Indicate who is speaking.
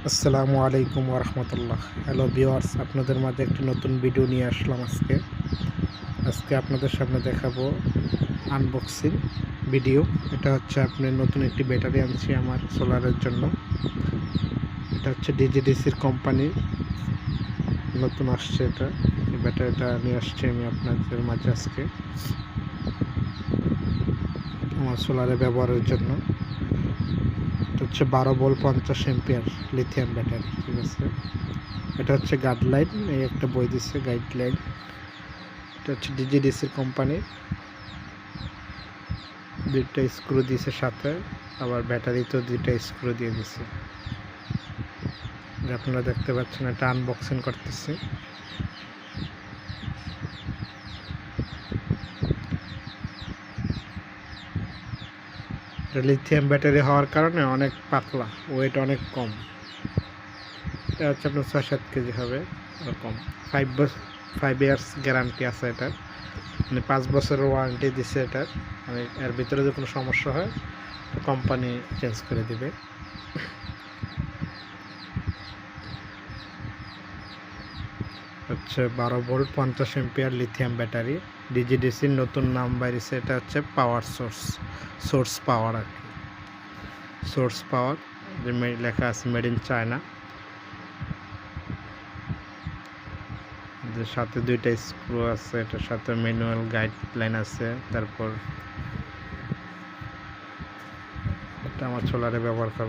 Speaker 1: আসসালামু আলাইকুম ওয়া রাহমাতুল্লাহ। হ্যালো ভিউয়ার্স, আপনাদের মাঝে একটি নতুন ভিডিও নিয়ে আসলাম আজকে আপনাদের সামনে দেখাবো আনবক্সিং ভিডিও। এটা হচ্ছে আপনার নতুন একটি ব্যাটারি আনছি আমার সোলারের জন্য। এটা হচ্ছে ডিজিডিসির কোম্পানির নতুন আসছে। এই ব্যাটারিটা নিয়ে আসছি আমি আপনাদের মাঝে আজকে আমার সোলারে ব্যবহারের জন্য। এটা হচ্ছে 12 ভোল্ট 50 এম্পিয়ার লিথিয়াম ব্যাটারি। ঠিক আছে, এটা হচ্ছে গাইডলাইন, এই একটা বই দিচ্ছে গাইডলাইন। এটা হচ্ছে ডিজিডিসির কোম্পানির। দুইটা স্ক্রু দিয়েছে সাথে, আবার ব্যাটারিতেও দুইটা স্ক্রু দিয়ে দিছে। আপনারা দেখতে পাচ্ছেন, এটা আনবক্সিং করতেছি। লিথিয়াম ব্যাটারি হওয়ার কারণে অনেক পাতলা, ওয়েট অনেক কম। এটা হচ্ছে আপনার 6-7 কেজি হবে এরকম। 5 ইয়ার্স গ্যারান্টি আছে এটার, মানে 5 বছরের ওয়ারেন্টি দিচ্ছে এটার। মানে এর ভিতরে যদি কোনো সমস্যা হয় কোম্পানি চেঞ্জ করে দিবে। হচ্ছে 12 ভোল্ট 50 এম্পিয়ার লিথিয়াম ব্যাটারি। ডিজিডিসির নতুন নাম বাইরেছে, এটা হচ্ছে পাওয়ার সোর্স পাওয়ার আর কি। সোর্স পাওয়ার যে লেখা আছে মেড ইন চায়না। সাথে দুইটা স্ক্রু আছে, এটার সাথে ম্যানুয়াল গাইডলাইন আছে। তারপর এটা আমার সোলারে ব্যবহার করব।